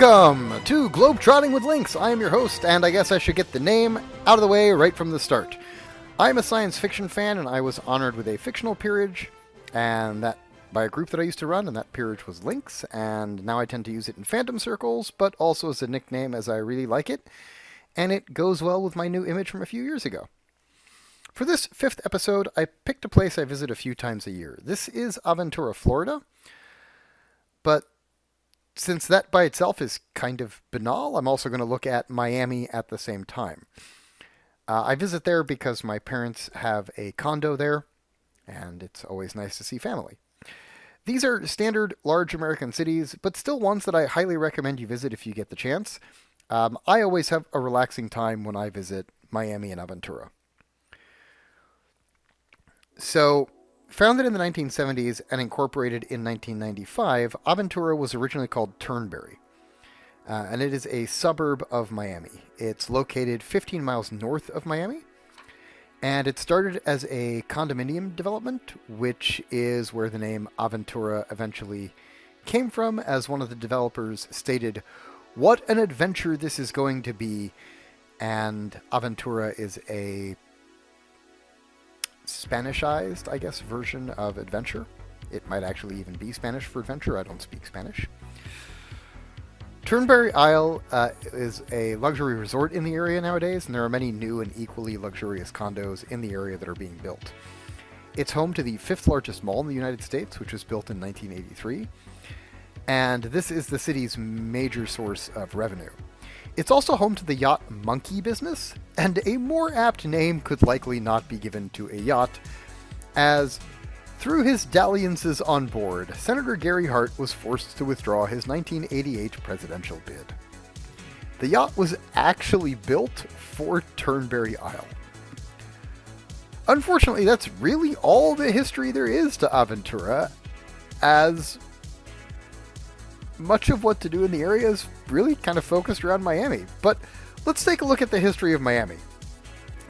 Welcome to Globetrotting with Lynx. I am your host, and I guess I should get the name out of the way right from the start. I'm a science fiction fan, and I was honored with a fictional peerage, and that by a group that I used to run, and that peerage was Lynx, and now I tend to use it in fandom circles, but also as a nickname as I really like it, and it goes well with my new image from a few years ago. For this 5th episode, I picked a place I visit a few times a year. This is Aventura, Florida, but since that by itself is kind of banal, I'm also going to look at Miami at the same time. I visit there because my parents have a condo there, and it's always nice to see family. These are standard large American cities, but still ones that I highly recommend you visit if you get the chance. I always have a relaxing time when I visit Miami and Aventura. So, founded in the 1970s and incorporated in 1995, Aventura was originally called Turnberry, and it is a suburb of Miami. It's located 15 miles north of Miami, and it started as a condominium development, which is where the name Aventura eventually came from, as one of the developers stated, "What an adventure this is going to be," and Aventura is a Spanishized, I guess, version of adventure. It might actually even be Spanish for adventure. I don't speak Spanish. Turnberry Isle is a luxury resort in the area nowadays, and there are many new and equally luxurious condos in the area that are being built. It's home to the 5th largest mall in the United States, which was built in 1983, and this is the city's major source of revenue. It's also home to the yacht monkey business, and a more apt name could likely not be given to a yacht, as through his dalliances on board, Senator Gary Hart was forced to withdraw his 1988 presidential bid. The yacht was actually built for Turnberry Isle. Unfortunately, that's really all the history there is to Aventura, as much of what to do in the area is really kind of focused around Miami. But let's take a look at the history of Miami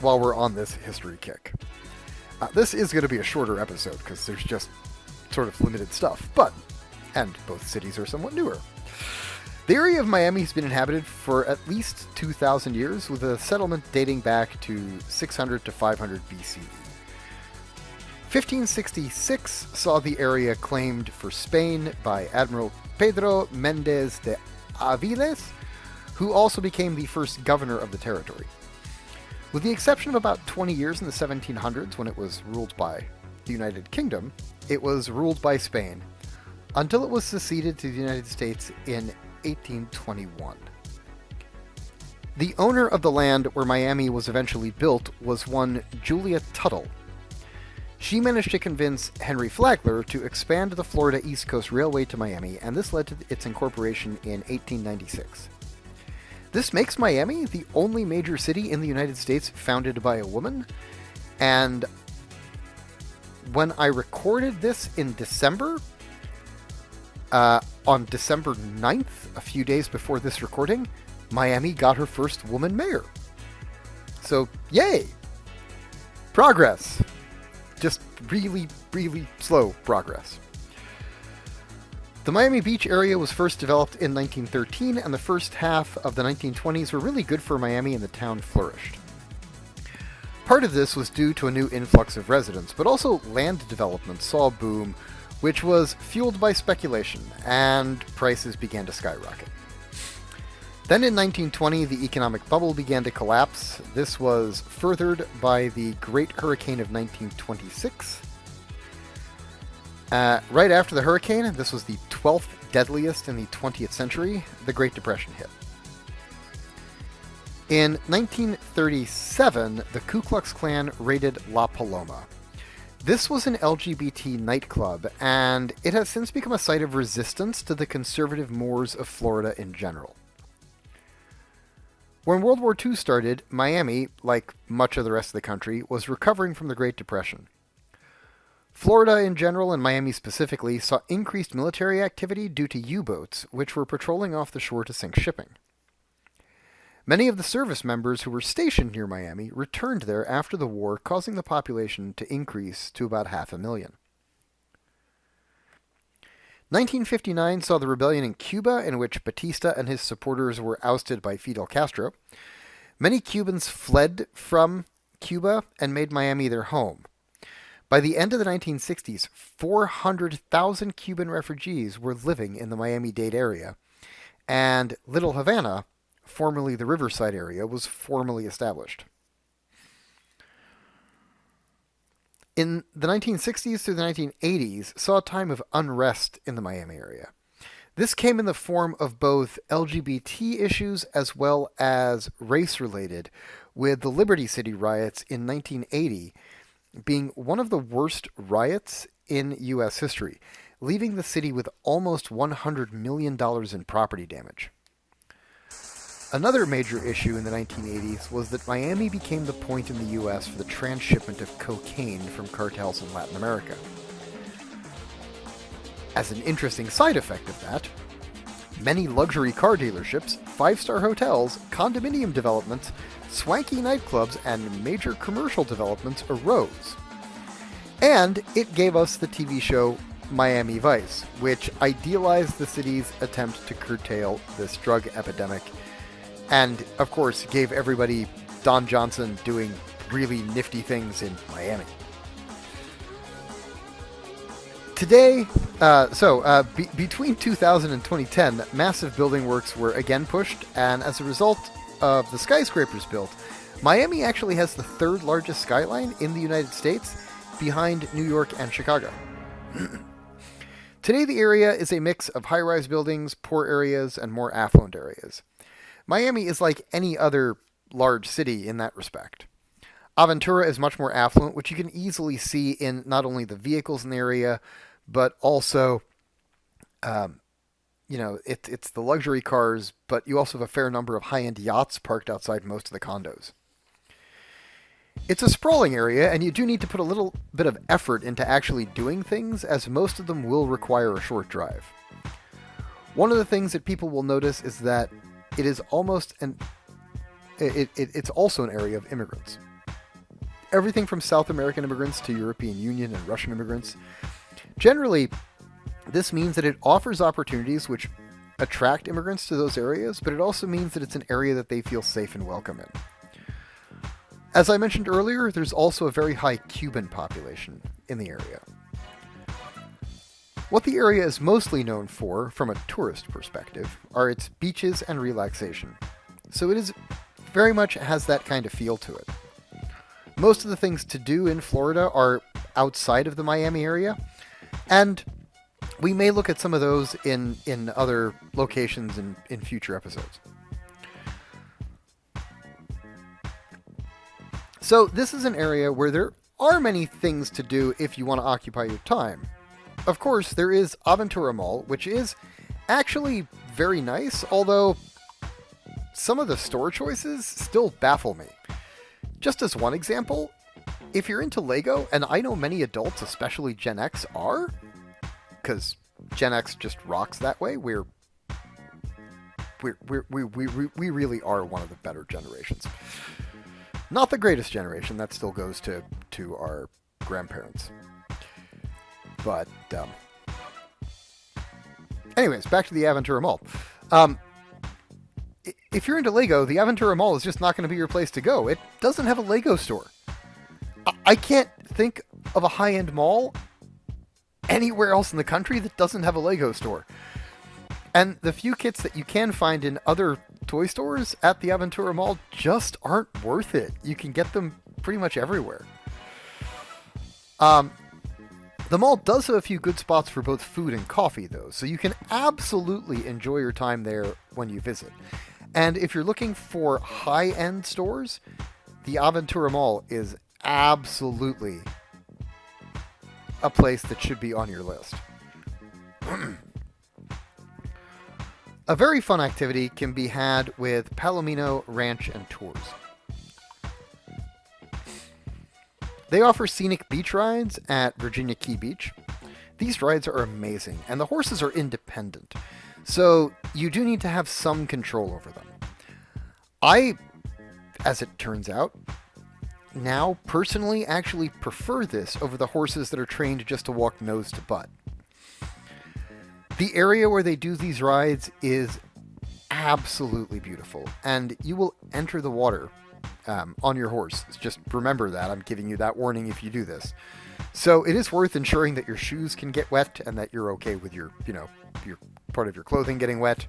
while we're on this history kick. This is going to be a shorter episode because there's just sort of limited stuff, and both cities are somewhat newer. The area of Miami has been inhabited for at least 2,000 years, with a settlement dating back to 600 to 500 BCE. 1566 saw the area claimed for Spain by Admiral Pedro Méndez de Aviles, who also became the first governor of the territory. With the exception of about 20 years in the 1700s, when it was ruled by the United Kingdom, it was ruled by Spain, until it was seceded to the United States in 1821. The owner of the land where Miami was eventually built was one Julia Tuttle. She managed to convince Henry Flagler to expand the Florida East Coast Railway to Miami, and this led to its incorporation in 1896. This makes Miami the only major city in the United States founded by a woman, and when I recorded this in December, on December 9th, a few days before this recording, Miami got her first woman mayor. So, yay! Progress! Just really, really slow progress. The Miami Beach area was first developed in 1913, and the first half of the 1920s were really good for Miami, and the town flourished. Part of this was due to a new influx of residents, but also land development saw a boom, which was fueled by speculation, and prices began to skyrocket. Then in 1920, the economic bubble began to collapse. This was furthered by the Great Hurricane of 1926. Right after the hurricane, this was the 12th deadliest in the 20th century, the Great Depression hit. In 1937, the Ku Klux Klan raided La Paloma. This was an LGBT nightclub, and it has since become a site of resistance to the conservative mores of Florida in general. When World War II started, Miami, like much of the rest of the country, was recovering from the Great Depression. Florida in general, and Miami specifically, saw increased military activity due to U-boats, which were patrolling off the shore to sink shipping. Many of the service members who were stationed near Miami returned there after the war, causing the population to increase to about 500,000. 1959 saw the rebellion in Cuba, in which Batista and his supporters were ousted by Fidel Castro. Many Cubans fled from Cuba and made Miami their home. By the end of the 1960s, 400,000 Cuban refugees were living in the Miami-Dade area, and Little Havana, formerly the Riverside area, was formally established. In the 1960s through the 1980s saw a time of unrest in the Miami area. This came in the form of both LGBT issues as well as race-related, with the Liberty City riots in 1980 being one of the worst riots in U.S. history, leaving the city with almost $100 million in property damage. Another major issue in the 1980s was that Miami became the point in the U.S. for the transshipment of cocaine from cartels in Latin America. As an interesting side effect of that, many luxury car dealerships, five-star hotels, condominium developments, swanky nightclubs, and major commercial developments arose. And it gave us the TV show Miami Vice, which idealized the city's attempt to curtail this drug epidemic, and, of course, gave everybody Don Johnson doing really nifty things in Miami. Today, between 2000 and 2010, massive building works were again pushed, and as a result of the skyscrapers built, Miami actually has the third largest skyline in the United States, behind New York and Chicago. Today, the area is a mix of high-rise buildings, poor areas, and more affluent areas. Miami is like any other large city in that respect. Aventura is much more affluent, which you can easily see in not only the vehicles in the area, but also, it's the luxury cars, but you also have a fair number of high-end yachts parked outside most of the condos. It's a sprawling area, and you do need to put a little bit of effort into actually doing things, as most of them will require a short drive. One of the things that people will notice is that it is almost it's also an area of immigrants. Everything from South American immigrants to European Union and Russian immigrants. Generally, this means that it offers opportunities which attract immigrants to those areas, but it also means that it's an area that they feel safe and welcome in. As I mentioned earlier, there's also a very high Cuban population in the area. What the area is mostly known for, from a tourist perspective, are its beaches and relaxation. So it is very much has that kind of feel to it. Most of the things to do in Florida are outside of the Miami area, and we may look at some of those in other locations in future episodes. So this is an area where there are many things to do if you want to occupy your time. Of course, there is Aventura Mall, which is actually very nice, although some of the store choices still baffle me. Just as one example, if you're into Lego, and I know many adults, especially Gen X, are, because Gen X just rocks that way, we really are one of the better generations. Not the greatest generation, that still goes to our grandparents. But, anyways, back to the Aventura Mall. If you're into Lego, the Aventura Mall is just not going to be your place to go. It doesn't have a Lego store. I can't think of a high-end mall anywhere else in the country that doesn't have a Lego store. And the few kits that you can find in other toy stores at the Aventura Mall just aren't worth it. You can get them pretty much everywhere. The mall does have a few good spots for both food and coffee, though, so you can absolutely enjoy your time there when you visit. And if you're looking for high-end stores, the Aventura Mall is absolutely a place that should be on your list. A very fun activity can be had with Palomino Ranch and Tours. They offer scenic beach rides at Virginia Key Beach. These rides are amazing, and the horses are independent, so you do need to have some control over them. I, as it turns out, now personally actually prefer this over the horses that are trained just to walk nose to butt. The area where they do these rides is absolutely beautiful, and you will enter the water on your horse. Just remember that. I'm giving you that warning if you do this. So it is worth ensuring that your shoes can get wet and that you're okay with your part of your clothing getting wet.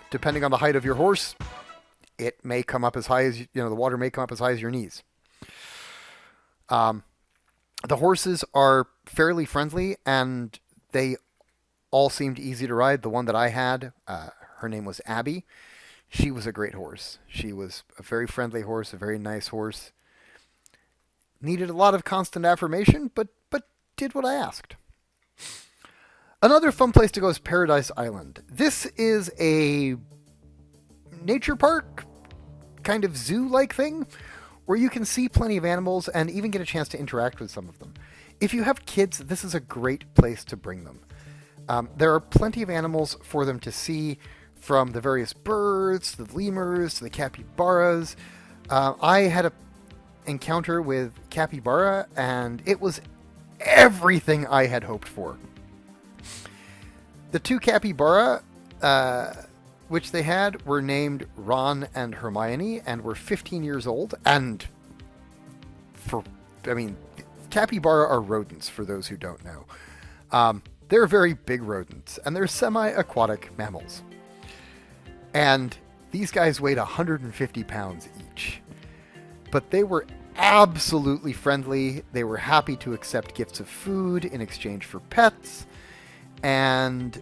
Depending on the height of your horse, it may come up as high as, the water may come up as high as your knees. The horses are fairly friendly, and they all seemed easy to ride. The one that I had, her name was Abby. She was a great horse. She was a very friendly horse, a very nice horse. Needed a lot of constant affirmation, but did what I asked. Another fun place to go is Paradise Island. This is a nature park, kind of zoo-like thing, where you can see plenty of animals and even get a chance to interact with some of them. If you have kids, this is a great place to bring them. There are plenty of animals for them to see, from the various birds, to the lemurs, to the capybaras. I had an encounter with capybara, and it was everything I had hoped for. The two capybara, which they had, were named Ron and Hermione, and were 15 years old. And capybara are rodents, for those who don't know. They're very big rodents, and they're semi-aquatic mammals. And these guys weighed 150 pounds each. But they were absolutely friendly. They were happy to accept gifts of food in exchange for pets. And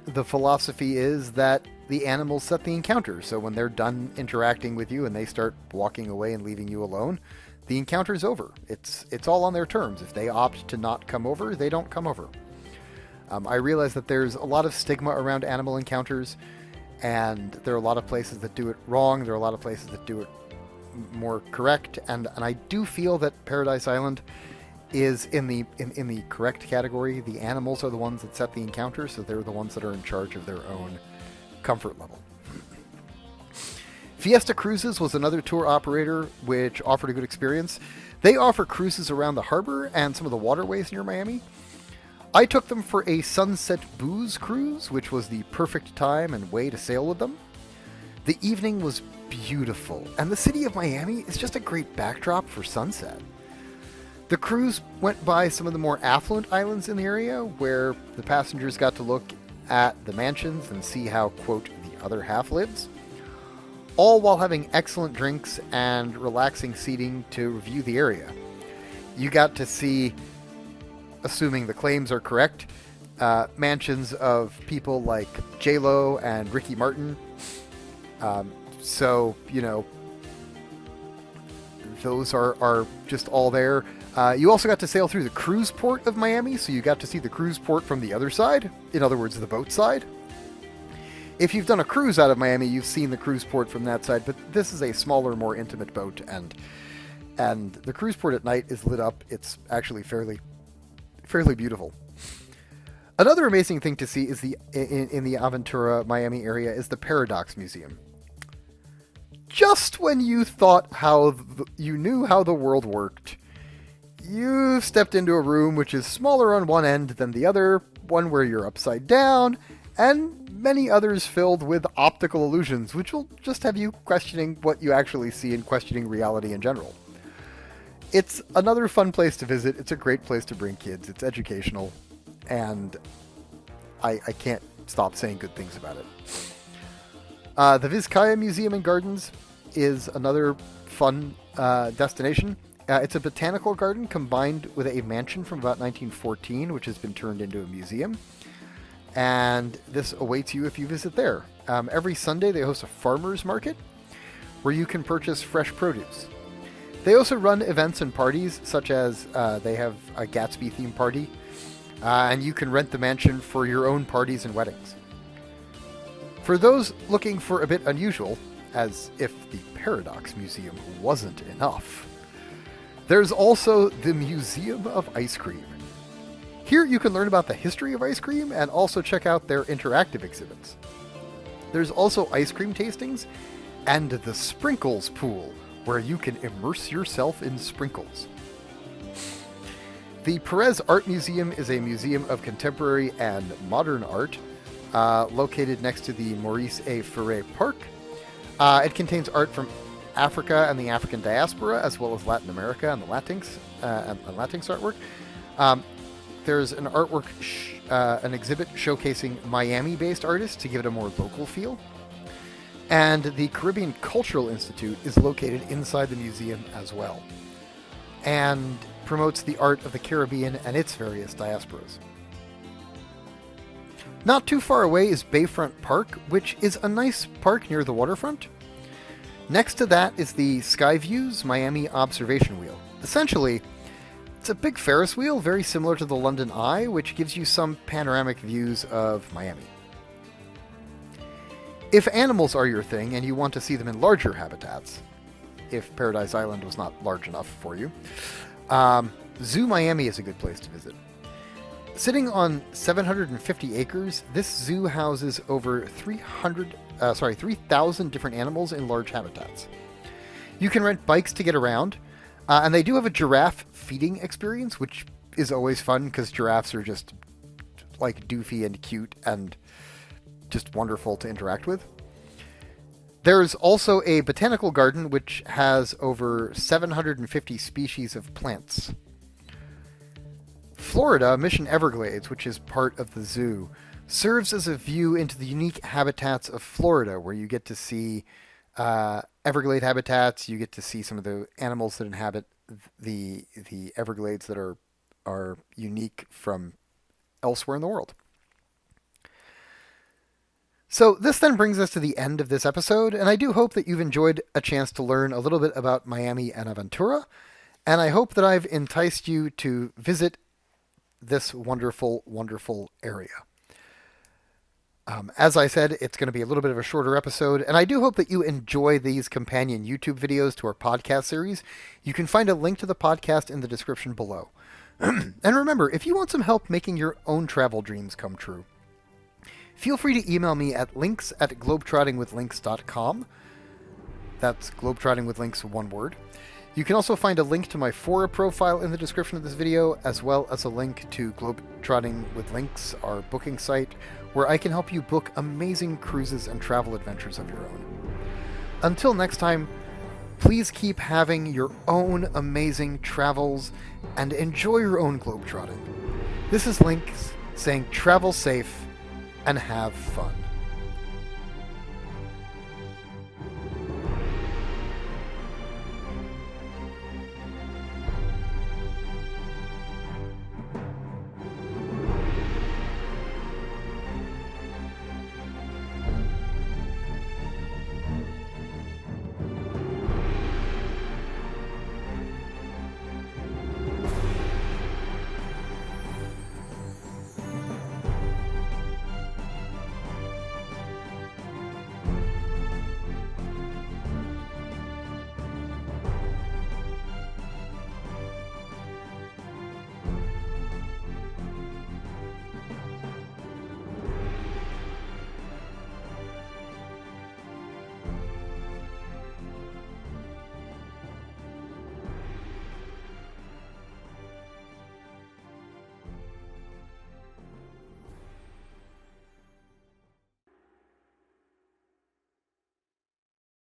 the philosophy is that the animals set the encounter. So when they're done interacting with you and they start walking away and leaving you alone, the encounter's over. It's all on their terms. If they opt to not come over, they don't come over. I realize that there's a lot of stigma around animal encounters, and there are a lot of places that do it wrong. There are a lot of places that do it more correct, and I do feel that Paradise Island is in the correct category. The animals are the ones that set the encounter, so they're the ones that are in charge of their own comfort level. Fiesta Cruises was another tour operator which offered a good experience. They offer cruises around the harbor and some of the waterways near Miami. I took them for a Sunset Booze cruise, which was the perfect time and way to sail with them. The evening was beautiful, and the city of Miami is just a great backdrop for sunset. The cruise went by some of the more affluent islands in the area, where the passengers got to look at the mansions and see how, quote, the other half lives, all while having excellent drinks and relaxing seating to review the area. You got to see, assuming the claims are correct, mansions of people like J-Lo and Ricky Martin. So, those are just all there. You also got to sail through the cruise port of Miami, so you got to see the cruise port from the other side, in other words, the boat side. If you've done a cruise out of Miami, you've seen the cruise port from that side, but this is a smaller, more intimate boat, and the cruise port at night is lit up. It's actually fairly beautiful. Another amazing thing to see is in the Aventura Miami area is the Paradox Museum. Just when you thought you knew how the world worked, you stepped into a room which is smaller on one end than the other, one where you're upside down, and many others filled with optical illusions, which will just have you questioning what you actually see and questioning reality in general. It's another fun place to visit. It's a great place to bring kids. It's educational, and I can't stop saying good things about it. The Vizcaya Museum and Gardens is another fun destination. It's a botanical garden combined with a mansion from about 1914, which has been turned into a museum. And this awaits you if you visit there. Every Sunday they host a farmer's market where you can purchase fresh produce. They also run events and parties, such as they have a Gatsby-themed party, and you can rent the mansion for your own parties and weddings. For those looking for a bit unusual, as if the Paradox Museum wasn't enough, there's also the Museum of Ice Cream. Here you can learn about the history of ice cream and also check out their interactive exhibits. There's also ice cream tastings and the Sprinkles Pool, where you can immerse yourself in sprinkles. The Perez Art Museum is a museum of contemporary and modern art located next to the Maurice A. Ferré Park. It contains art from Africa and the African diaspora, as well as Latin America and the Latinx artwork. There's an an exhibit showcasing Miami-based artists to give it a more local feel. And the Caribbean Cultural Institute is located inside the museum as well, and promotes the art of the Caribbean and its various diasporas. Not too far away is Bayfront Park, which is a nice park near the waterfront. Next to that is the Skyviews Miami Observation Wheel. Essentially, it's a big Ferris wheel, very similar to the London Eye, which gives you some panoramic views of Miami. If animals are your thing and you want to see them in larger habitats, if Paradise Island was not large enough for you, Zoo Miami is a good place to visit. Sitting on 750 acres, this zoo houses over 3,000 different animals in large habitats. You can rent bikes to get around, and they do have a giraffe feeding experience, which is always fun because giraffes are just like doofy and cute and just wonderful to interact with. There's also a botanical garden which has over 750 species of plants. Florida Mission Everglades, which is part of the zoo, serves as a view into the unique habitats of Florida, where you get to see Everglade habitats. You get to see some of the animals that inhabit the Everglades that are unique from elsewhere in the world. So this then brings us to the end of this episode, and I do hope that you've enjoyed a chance to learn a little bit about Miami and Aventura, and I hope that I've enticed you to visit this wonderful, wonderful area. As I said, it's going to be a little bit of a shorter episode, and I do hope that you enjoy these companion YouTube videos to our podcast series. You can find a link to the podcast in the description below. And remember, if you want some help making your own travel dreams come true, feel free to email me at lynx@globetrottingwithlynx.com. That's Globetrotting with Lynx, one word. You can also find a link to my Fora profile in the description of this video, as well as a link to Globetrotting with Lynx, our booking site, where I can help you book amazing cruises and travel adventures of your own. Until next time, please keep having your own amazing travels and enjoy your own globetrotting. This is Lynx saying travel safe and have fun.